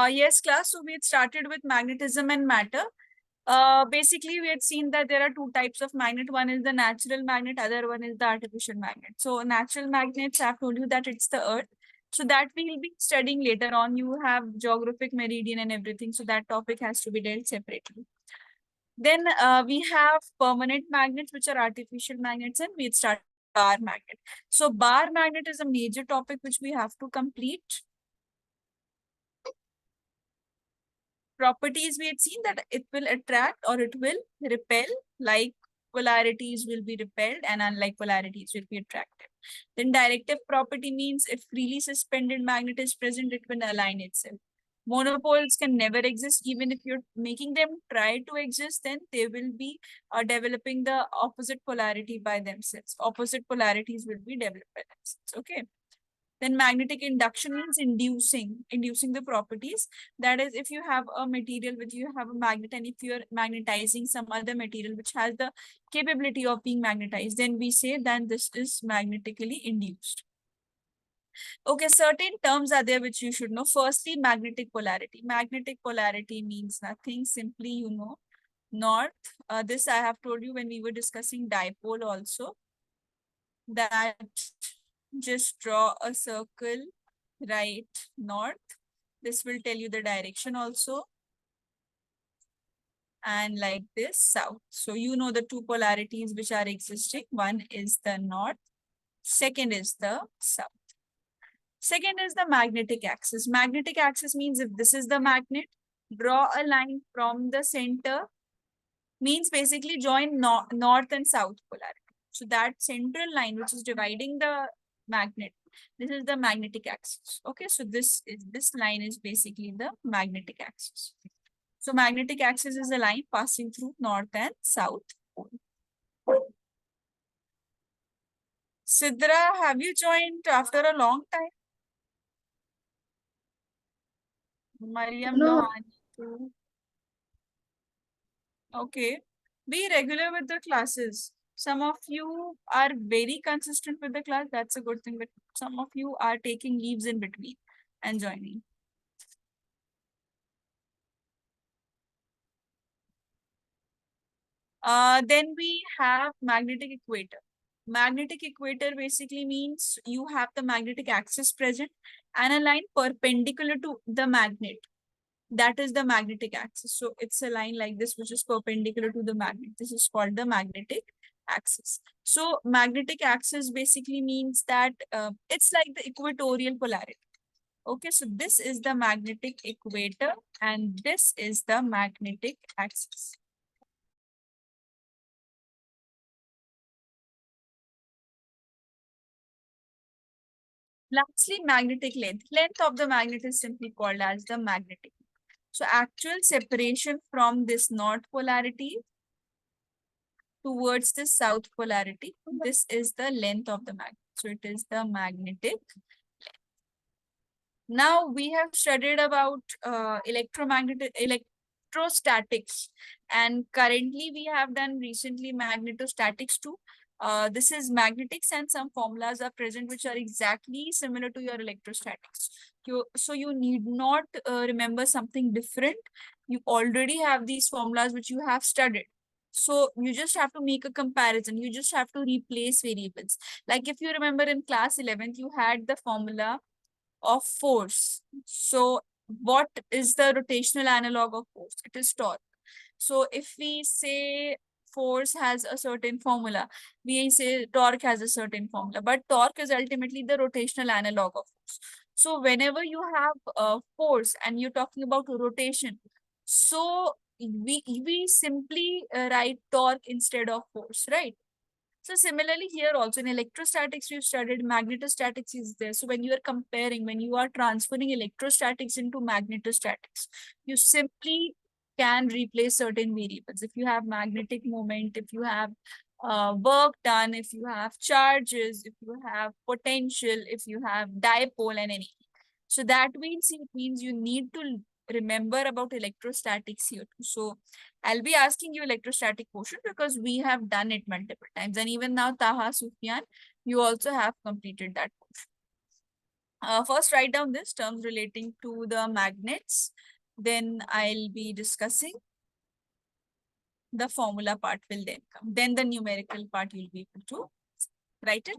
Yes, class. So we had started with magnetism and matter. Basically, we had seen that there are two types of magnet. One is the natural magnet, other one is the artificial magnet. So natural magnets, I've told you that it's the earth. So that we'll be studying later on. You have geographic meridian and everything. So that topic has to be dealt separately. Then we have permanent magnets, which are artificial magnets, and we start bar magnet. So bar magnet is a major topic which we have to complete. Properties, we had seen that it will attract or it will repel, like polarities will be repelled and unlike polarities will be attracted. Then directive property means if freely suspended magnet is present, it will align itself. Monopoles can never exist. Even if you're making them try to exist, then they will be developing the opposite polarity by themselves. Opposite polarities will be developed by themselves. Okay. Then magnetic induction means inducing the properties. That is, if you have a material which you have a magnet, and if you're magnetizing some other material which has the capability of being magnetized, then we say that this is magnetically induced. Okay, certain terms are there which you should know. Firstly, magnetic polarity. Magnetic polarity means nothing. Simply, you know, north. This I have told you when we were discussing dipole also. That just draw a circle right north. This will tell you the direction also. And like this south. So you know the two polarities which are existing. One is the north. Second is the south. Second is the magnetic axis. Magnetic axis means if this is the magnet, draw a line from the center. Means basically join north and south polarity. So that central line which is dividing the magnet, this is the magnetic axis. Okay, so this line is basically the magnetic axis. So magnetic axis is a line passing through north and south pole. Sidra, have you joined after a long time? Mariam, No. Lohani too. Okay. Be regular with the classes. Some of you are very consistent with the class. That's a good thing. But some of you are taking leaves in between and joining. Then we have magnetic equator. Magnetic equator basically means you have the magnetic axis present and a line perpendicular to the magnet. That is the magnetic axis. So it's a line like this, which is perpendicular to the magnet. This is called the magnetic axis. So magnetic axis basically means that it's like the equatorial polarity. Okay, so this is the magnetic equator and this is the magnetic axis. Lastly, magnetic length. Length of the magnet is simply called as the magnetic. So actual separation from this north polarity towards the south polarity, this is the length of the magnet. So it is the magnetic length. Now we have studied about electrostatics, and currently we have done recently magnetostatics too. This is magnetics and some formulas are present which are exactly similar to your electrostatics. So you need not remember something different. You already have these formulas which you have studied. So you just have to make a comparison. You just have to replace variables. Like if you remember in class 11th, you had the formula of force. So what is the rotational analog of force? It is torque. So if we say force has a certain formula, we say torque has a certain formula, but torque is ultimately the rotational analog of force. So whenever you have a force and you're talking about rotation, so we simply write torque instead of force, right? So similarly here also in electrostatics, you studied magnetostatics is there. So when you are comparing, when you are transferring electrostatics into magnetostatics, you simply can replace certain variables. If you have magnetic moment, if you have work done, if you have charges, if you have potential, if you have dipole and anything. So that means it means you need to remember about electrostatics here too. So I'll be asking you electrostatic portion because we have done it multiple times. And even now, Taha, Sufyan, you also have completed that portion. First, write down this terms relating to the magnets. Then I'll be discussing the formula part will then come. Then the numerical part you'll be able to write it.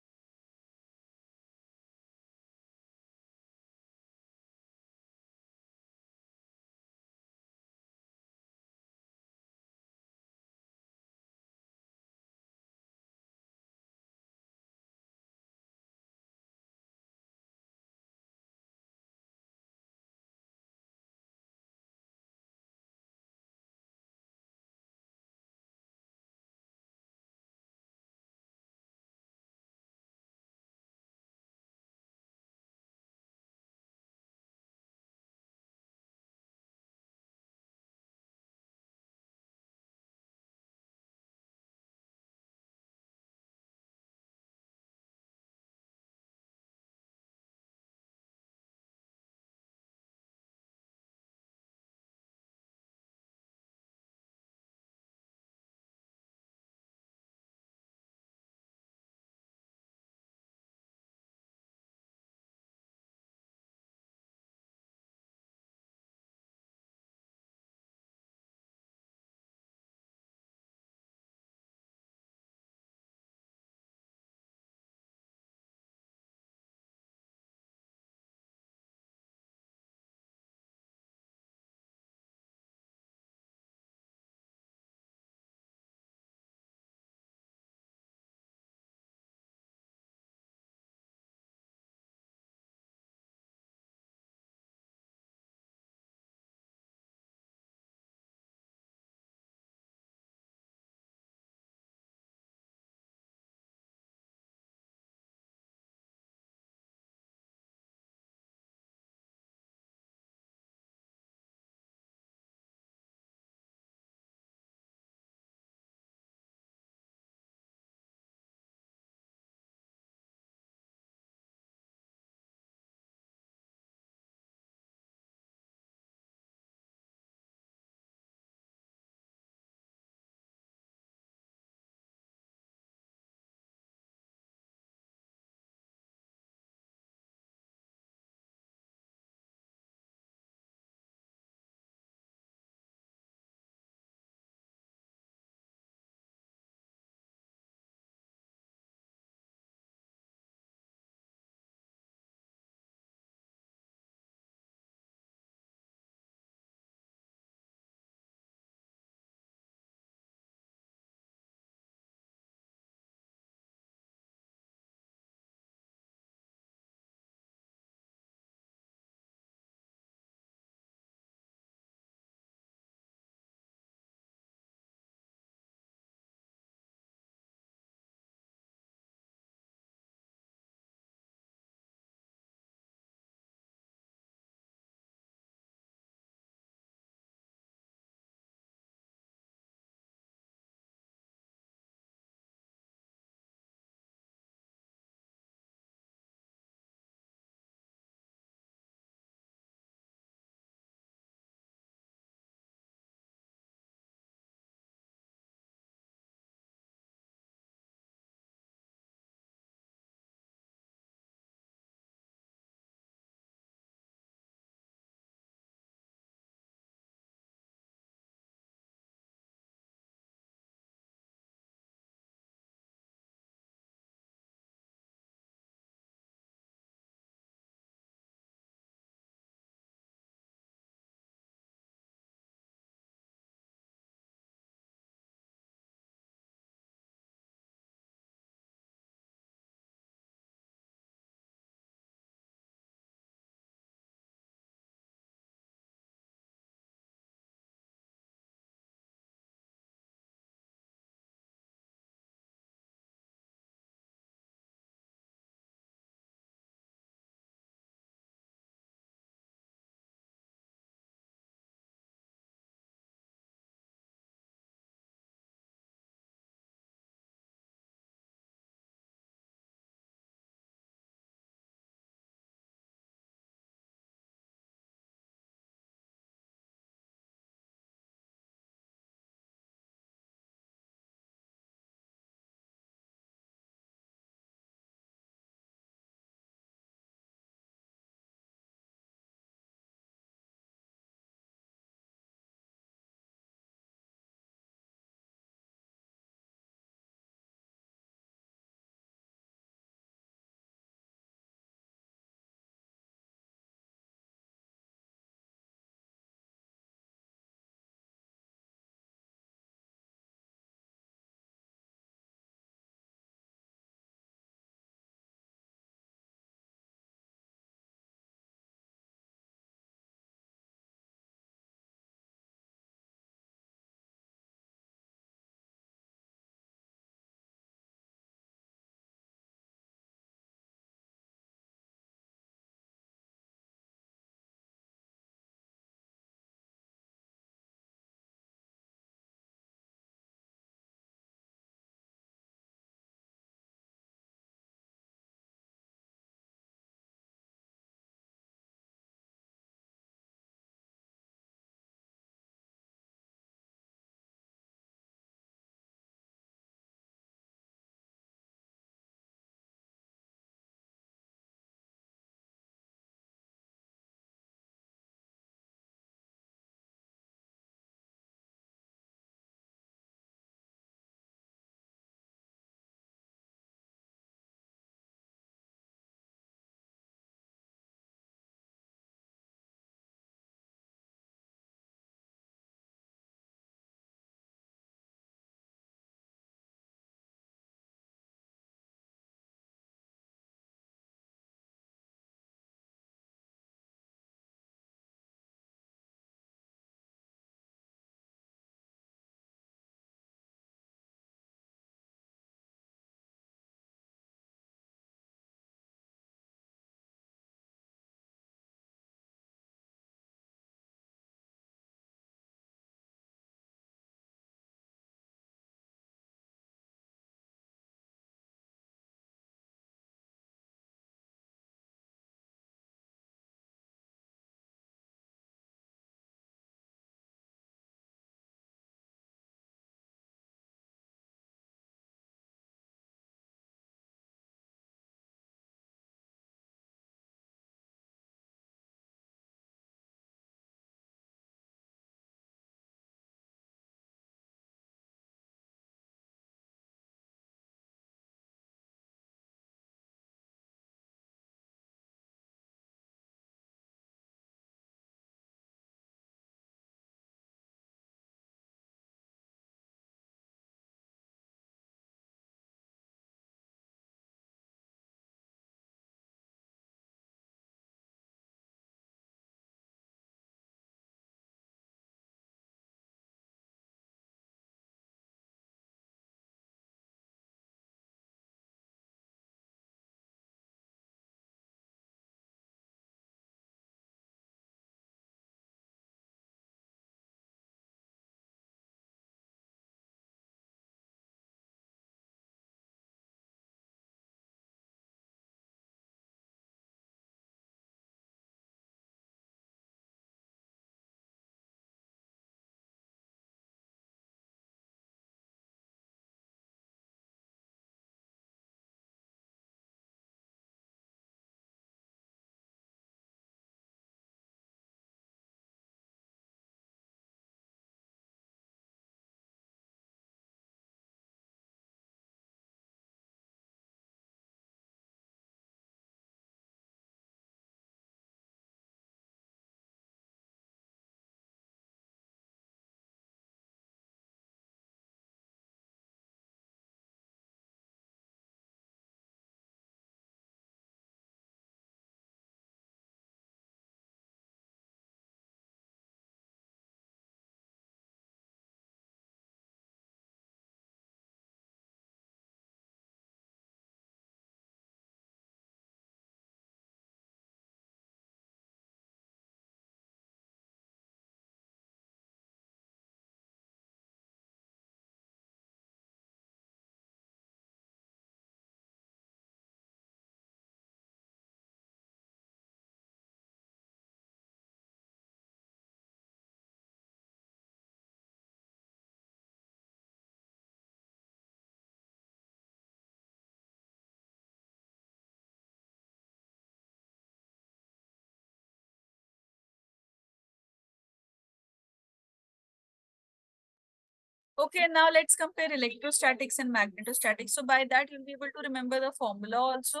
Okay, now let's compare electrostatics and magnetostatics. So by that, you'll be able to remember the formula also.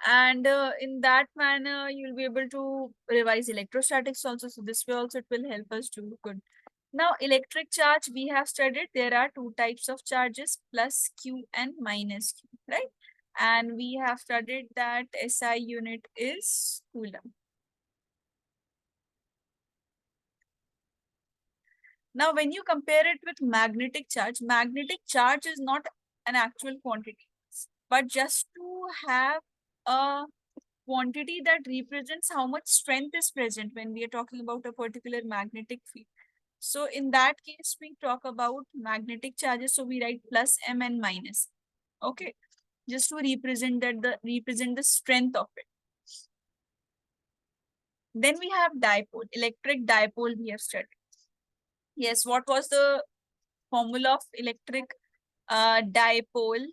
And in that manner, you'll be able to revise electrostatics also. So this way also it will help us do good. Now, electric charge we have studied. There are two types of charges, plus Q and minus Q, right? And we have studied that SI unit is coulomb. Now, when you compare it with magnetic charge is not an actual quantity, but just to have a quantity that represents how much strength is present when we are talking about a particular magnetic field. So in that case, we talk about magnetic charges. So we write plus M and minus. Okay, just to represent the strength of it. Then we have dipole, electric dipole we have studied. Yes, what was the formula of electric dipole?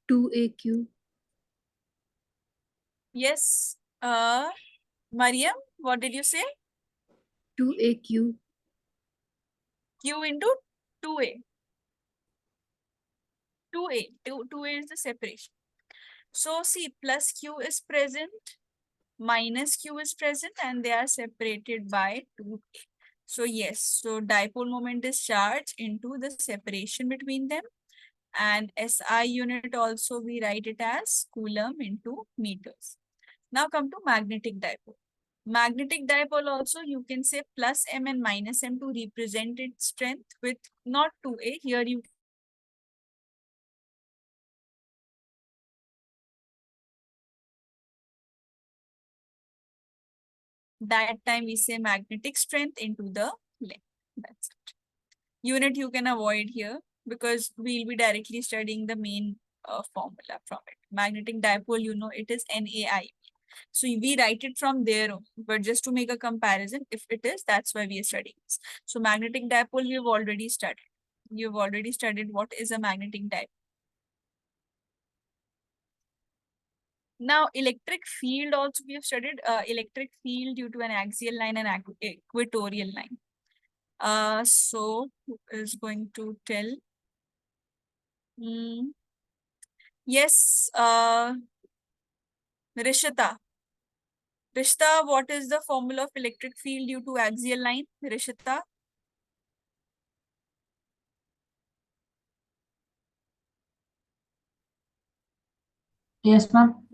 Two AQ. Yes, Mariam, what did you say? 2AQ. Q into 2A. 2A is the separation. So see, plus Q is present, minus Q is present, and they are separated by 2A. So yes, so dipole moment is charged into the separation between them. And SI unit also we write it as coulomb into meters. Now come to magnetic dipole. Magnetic dipole also you can say plus M and minus M to represent its strength with not 2A. Here you that time we say magnetic strength into the length. That's it. Unit you can avoid here because we'll be directly studying the main formula from it. Magnetic dipole, you know, it is NAI. So we write it from there, but just to make a comparison, if it is, that's why we are studying this. So magnetic dipole, we've already studied. You've already studied what is a magnetic dipole. Now, electric field also we have studied electric field due to an axial line and equatorial line. So who is going to tell? Yes, Rishita. Rishita, what is the formula of electric field due to axial line? Rishita. Yes, ma'am.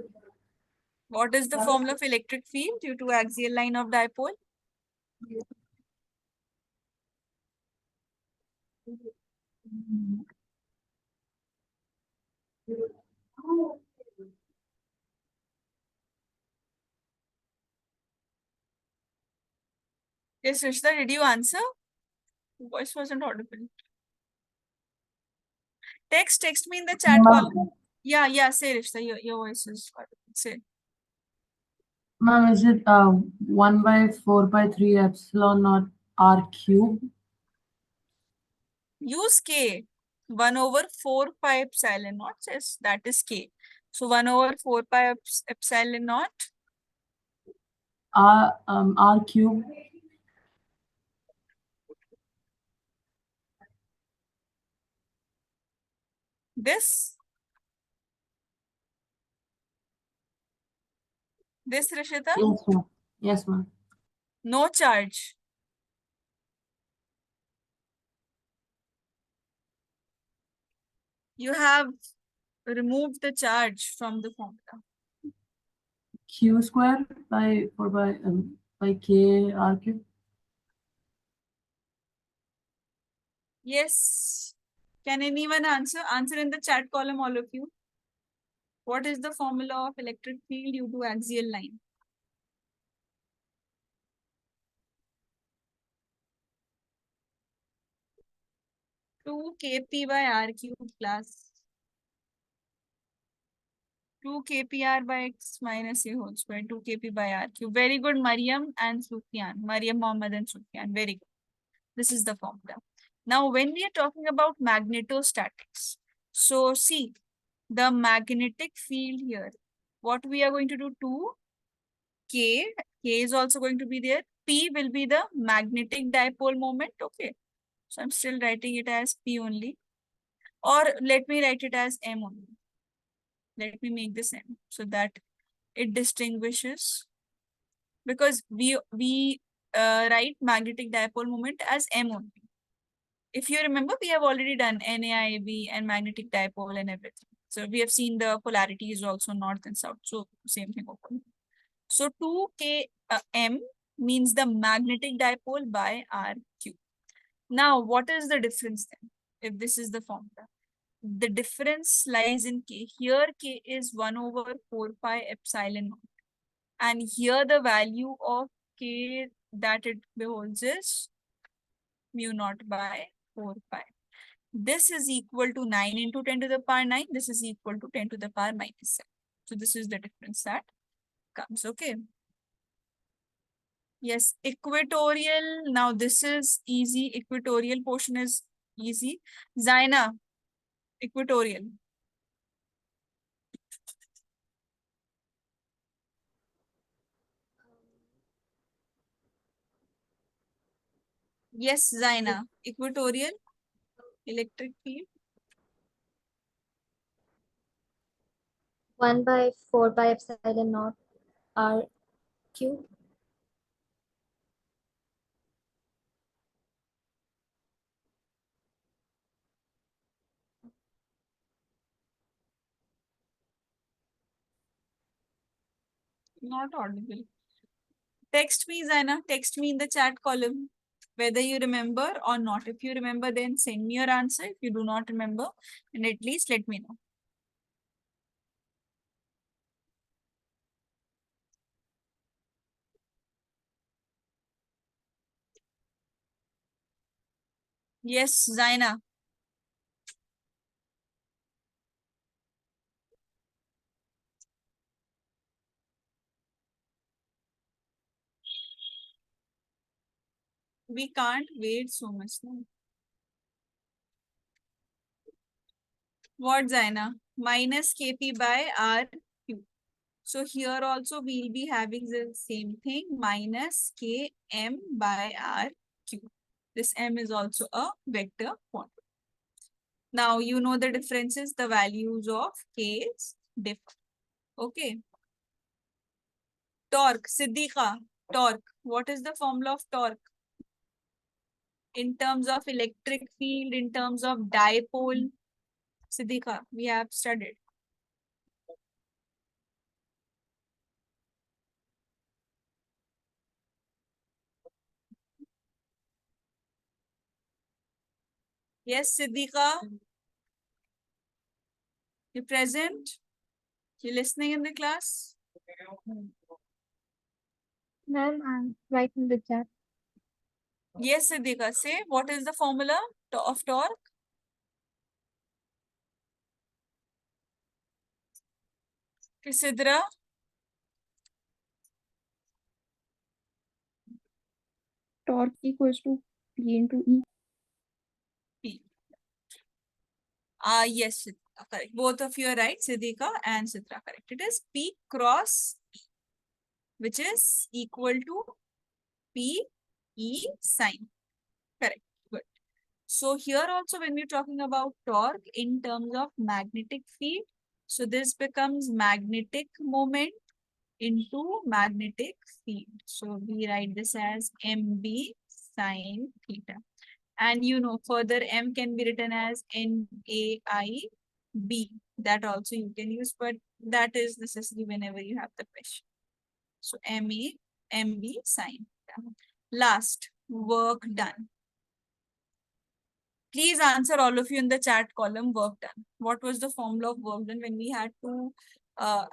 What is the formula of electric field due to axial line of dipole? Yes, Rishita, did you answer? Voice wasn't audible. Text me in the chat column. Yeah, say Rishita, your voice is audible. Say. Ma'am, is it 1 by 4 by 3 epsilon naught r cube? Use K. 1 over 4 pi epsilon naught says that is K. So 1 over 4 pi epsilon naught. R cube. This Rishita? Yes, ma'am. Yes, ma'am. No charge. You have removed the charge from the formula. Q square by 4 by k r cube. Yes. Can anyone answer? Answer in the chat column, all of you. What is the formula of electric field due to axial line? Two Kp by R cube plus 2 kpr by x minus a whole square, 2 kp by r cube. Very good, Mariam and Sufyan. Mariam Mohammed and Sufyan. Very good. This is the formula. Now, when we are talking about magnetostatics, so see, the magnetic field here, what we are going to do, 2 K is also going to be there. P will be the magnetic dipole moment. Okay. So I'm still writing it as P only. Or let me write it as M only. Let me make this M so that it distinguishes, because we write magnetic dipole moment as M only. If you remember, we have already done NAIB and magnetic dipole and everything. So we have seen the polarity is also north and south. So same thing over. So 2K means the magnetic dipole by RQ. Now, what is the difference then? If this is the formula, the difference lies in K. Here K is 1 over 4 pi epsilon naught. And here the value of K that it beholds is mu naught by 4 pi. This is equal to 9 into 10 to the power 9. This is equal to 10 to the power minus 7. So this is the difference that comes. Okay. Yes, equatorial. Now this is easy. Equatorial portion is easy. Zaina, equatorial. Yes, Zaina. Equatorial electric field. 1 by 4 by epsilon naught R Q. Not audible. Text me, Zaina. Text me in the chat column whether you remember or not. If you remember, then send me your answer. If you do not remember, then at least let me know. Yes, Zaina. We can't wait so much now. What, Zaina? Minus Kp by Rq. So here also we'll be having the same thing, minus Km by Rq. This M is also a vector quantity. Now you know the differences, the values of K's differ. Okay. Torque, Siddhika, torque. What is the formula of torque? In terms of electric field, in terms of dipole, Siddhika, we have studied. Yes, Siddhika, you present? You listening in the class? Ma'am, I'm right in the chat. Yes, Siddhika, say what is the formula of torque? Sidra? Torque equals to P into E. P. Yes, correct. Both of you are right, Siddhika and Sidra, correct. It is P cross E, which is equal to P E sine. Correct. Good. So here also when we're talking about torque in terms of magnetic field, so this becomes magnetic moment into magnetic field. So we write this as MB sine theta. And you know, further M can be written as NAIB. That also you can use, but that is necessary whenever you have the question. So MB sine theta. Last, work done. Please answer all of you in the chat column, work done. What was the formula of work done when we had two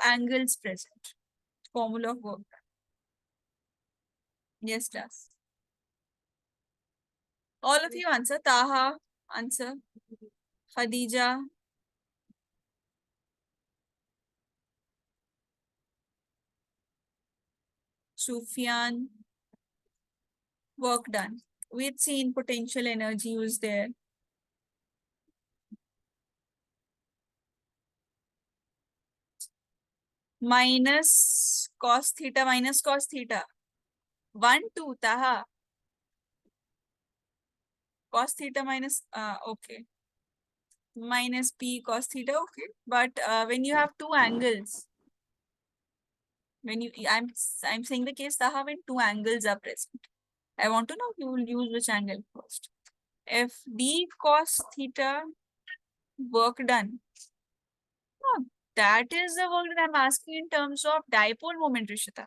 angles present? Formula of work done. Yes, class. All of you answer. Taha, answer. Khadija. Sufyan. Work done. We'd seen potential energy was there. Minus cos theta. 1, 2, Taha. Cos theta minus, okay. Minus P cos theta, okay. But when you have two angles, when you, I'm saying the case, Taha, when two angles are present. I want to know you will use which angle first. If D cos theta work done. No, that is the work that I'm asking in terms of dipole moment, Rishita.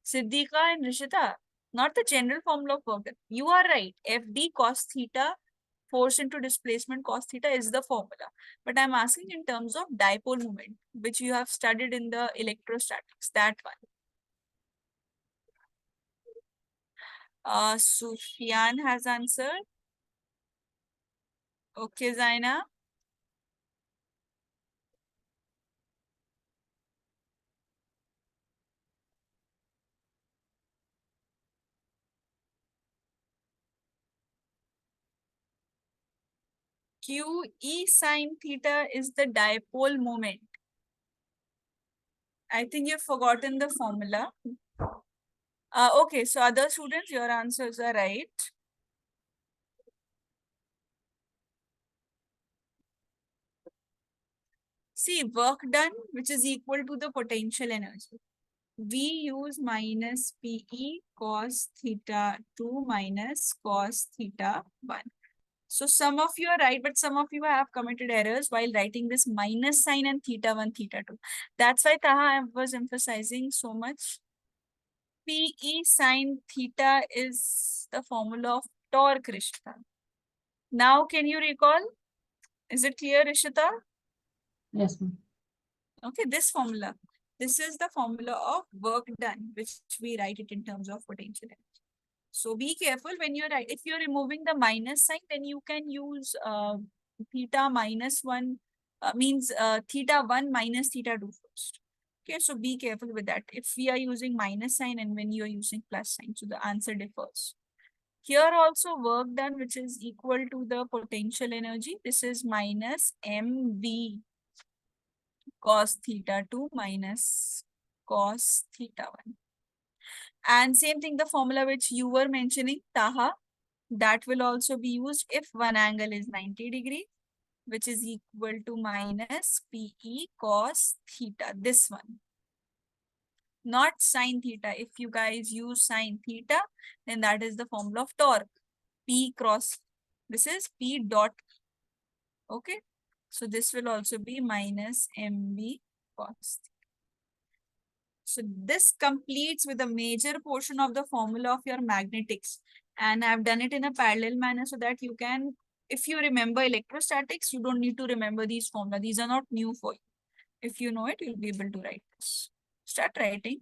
Siddhika and Rishita, not the general formula of work done. You are right. FD cos theta force into displacement cos theta is the formula. But I'm asking in terms of dipole moment, which you have studied in the electrostatics, that one. Sufyan has answered. Okay, Zaina. QE sine theta is the dipole moment. I think you've forgotten the formula. Okay, so other students, your answers are right. See, work done, which is equal to the potential energy. We use minus PE cos theta 2 minus cos theta 1. So some of you are right, but some of you have committed errors while writing this minus sign and theta 1, theta 2. That's why Taha was emphasizing so much. PE sine theta is the formula of torque, Rishita. Now, can you recall? Is it clear, Rishita? Yes, ma'am. Okay, this formula. This is the formula of work done, which we write it in terms of potential energy. So be careful when you're if you're removing the minus sign, then you can use theta minus 1 means theta 1 minus theta 2 first. Okay, so be careful with that. If we are using minus sign and when you're using plus sign, so the answer differs. Here also work done, which is equal to the potential energy. This is minus mv cos theta 2 minus cos theta 1. And same thing, the formula which you were mentioning, Taha, that will also be used if one angle is 90 degree, which is equal to minus PE cos theta, this one. Not sine theta. If you guys use sine theta, then that is the formula of torque. P cross, this is P dot, okay? So this will also be minus MV cos theta. So this completes with a major portion of the formula of your magnetics. And I've done it in a parallel manner so that you can, if you remember electrostatics, you don't need to remember these formulas. These are not new for you. If you know it, you'll be able to write this. Start writing.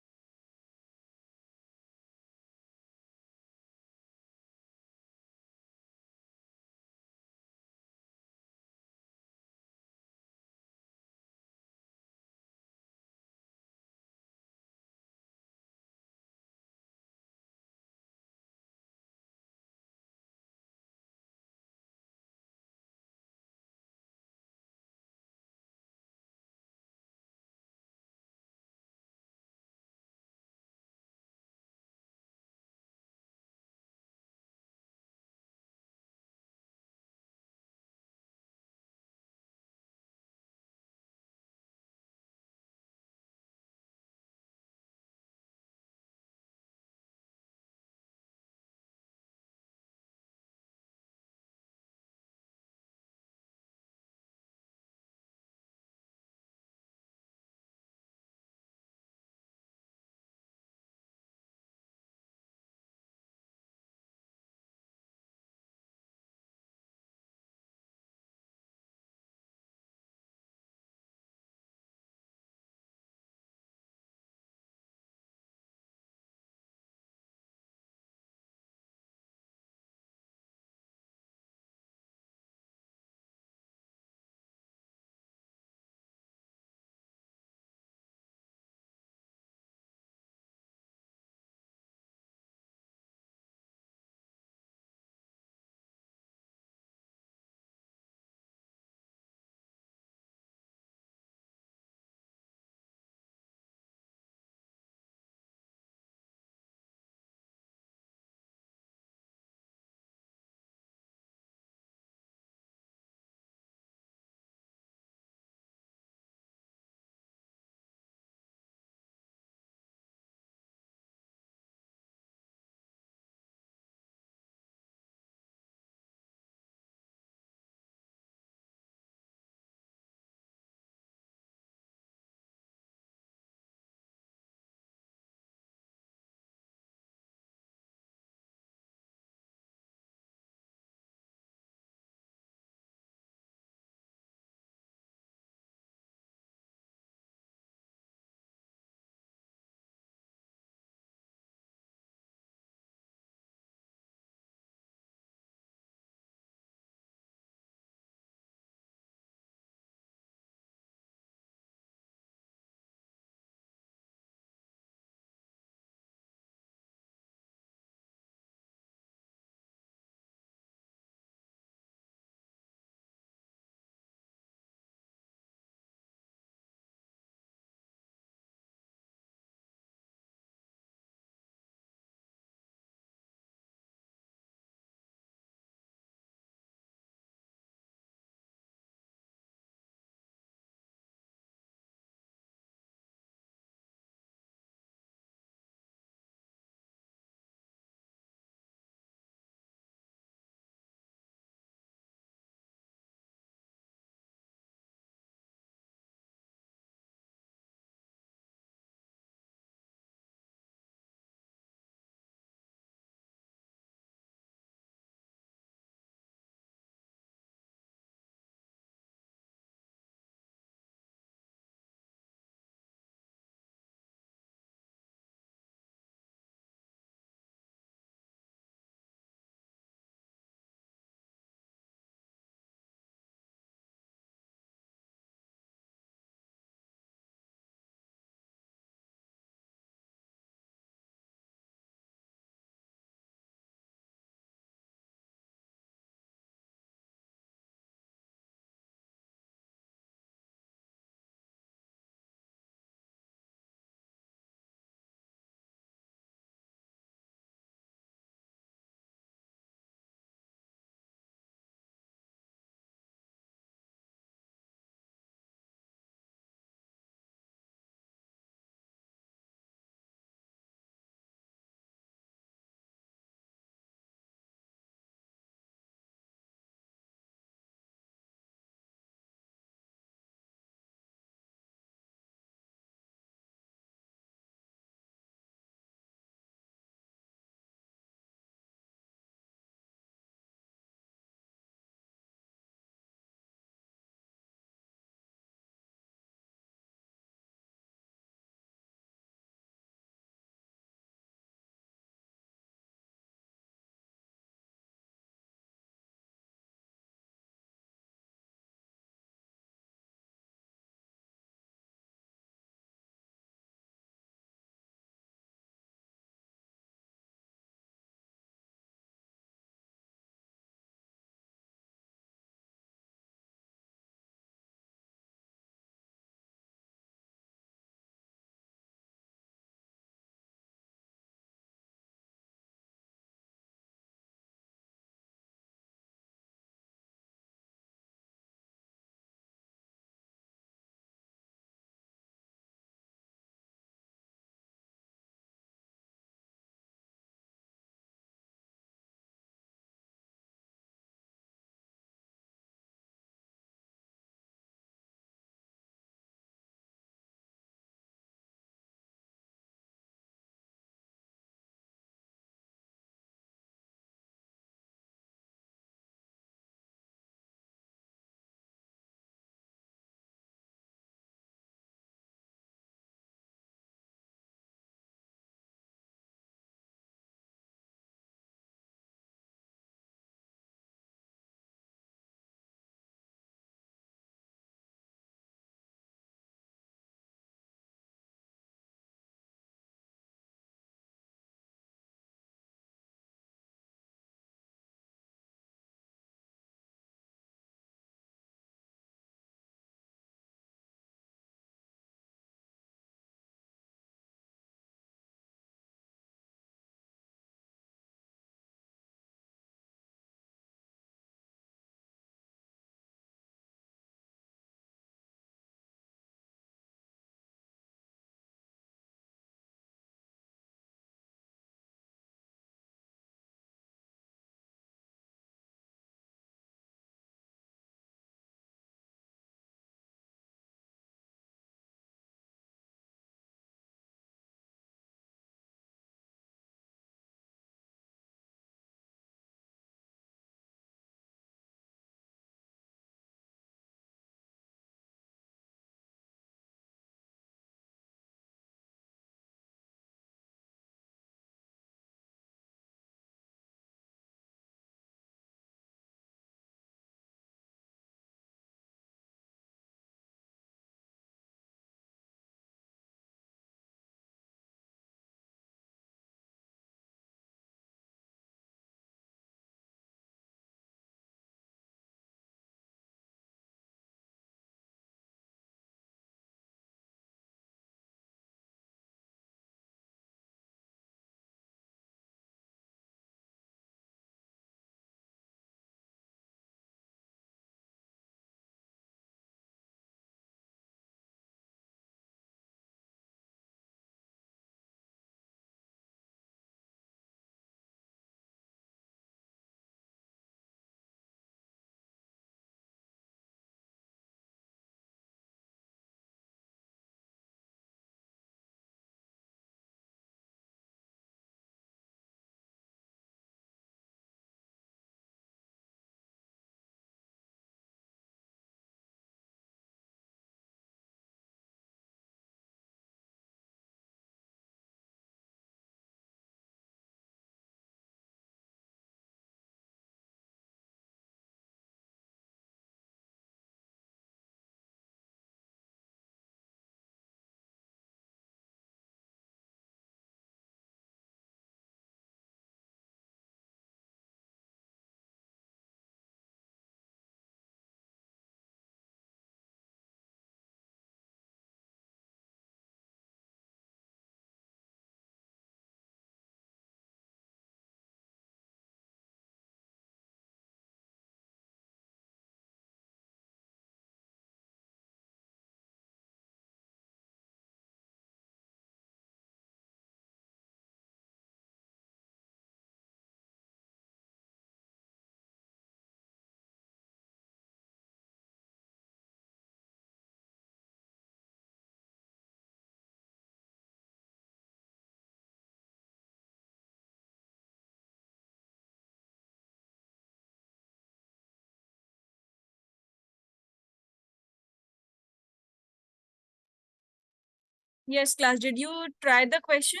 Yes, class. Did you try the question?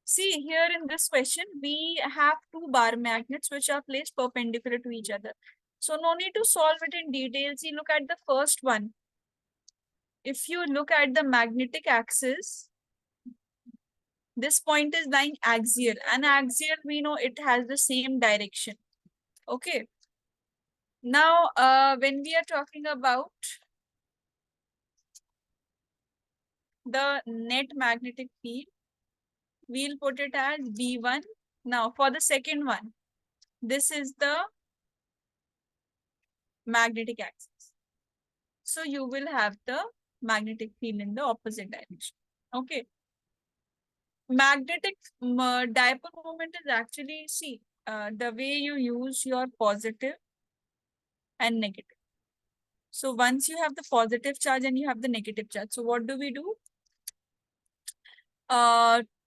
See, here in this question, we have two bar magnets which are placed perpendicular to each other. So no need to solve it in detail. See, look at the first one. If you look at the magnetic axis, this point is lying axial. And axial, we know it has the same direction. Okay. Now, when we are talking about the net magnetic field, we'll put it as V1. Now, for the second one, this is the magnetic axis. So you will have the magnetic field in the opposite direction. Okay. Magnetic dipole moment is actually, see, the way you use your positive and negative. So once you have the positive charge and you have the negative charge, so what do we do?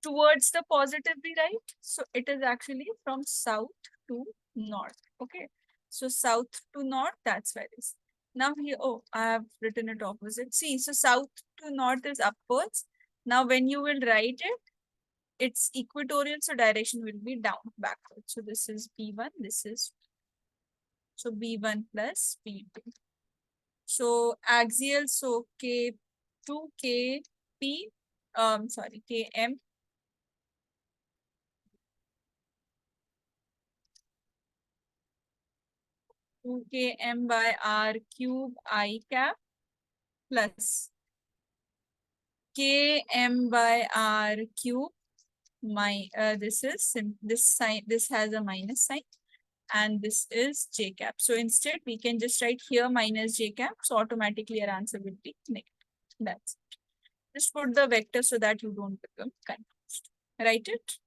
Towards the positive we write. So it is actually from south to north. Okay. So south to north, that's where it is. Now here, oh, I have written it opposite. See, so south to north is upwards. Now when you will write it, it's equatorial, so direction will be down, backward. So this is B1, this is, so B1 plus B2. So axial, so K2, KP, sorry, KM. 2km by r cube I cap plus km by r cube. This is this sign, this has a minus sign, and this is j cap. So instead we can just write here minus j cap, so automatically our answer will be negative. That's it. Just put the vector so that you don't become confused. Write it.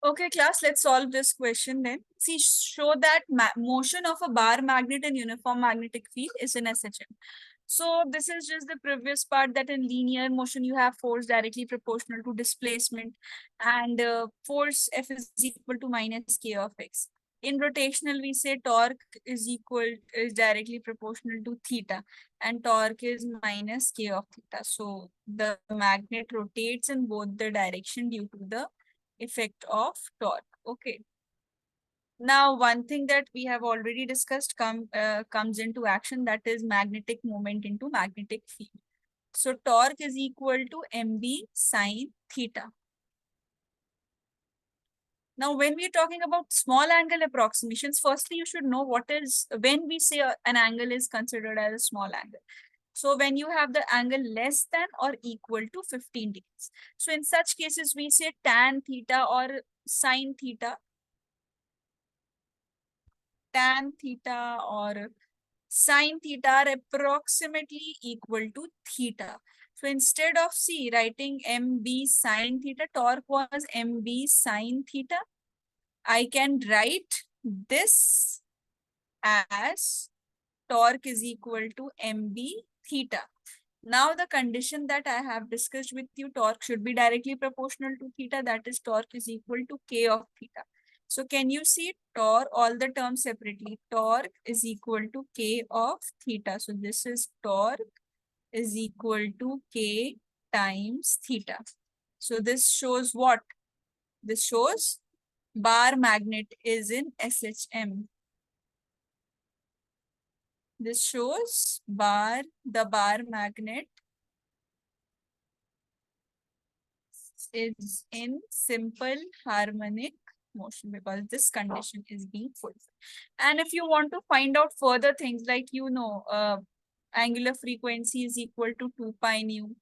Okay, class, let's solve this question then. See, show that motion of a bar magnet in uniform magnetic field is in SHM. So this is just the previous part, that in linear motion you have force directly proportional to displacement, and force F is equal to minus K of X. In rotational, we say torque is directly proportional to theta, and torque is minus K of theta. So the magnet rotates in both the direction due to the effect of torque. Okay. Now, one thing that we have already discussed comes into action, that is magnetic moment into magnetic field. So torque is equal to mb sine theta. Now, when we are talking about small angle approximations, firstly, you should know when we say an angle is considered as a small angle. So when you have the angle less than or equal to 15 degrees. So in such cases, we say tan theta or sine theta. Tan theta or sine theta are approximately equal to theta. So instead of writing mb sine theta, torque was mb sine theta, I can write this as torque is equal to mb theta. Now the condition that I have discussed with you, torque should be directly proportional to theta, that is torque is equal to K of theta. So can you see all the terms separately? Torque is equal to K of theta. So this is torque is equal to K times theta. So this shows what? This shows bar magnet is in SHM. This shows the bar magnet is in simple harmonic motion, because this condition is being fulfilled. And if you want to find out further things, like angular frequency is equal to 2 pi nu,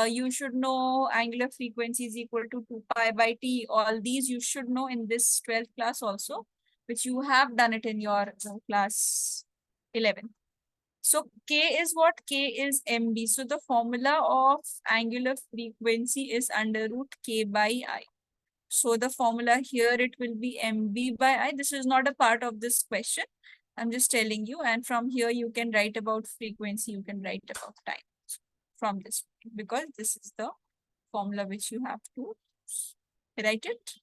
you should know angular frequency is equal to 2 pi by t. All these you should know in this 12th class also, which you have done it in your class 11. So K is what? K is mb. So the formula of angular frequency is under root K by I. So the formula here, it will be mb by I. This is not a part of this question. I'm just telling you. And from here, you can write about frequency. You can write about time from this, because this is the formula which you have to write it.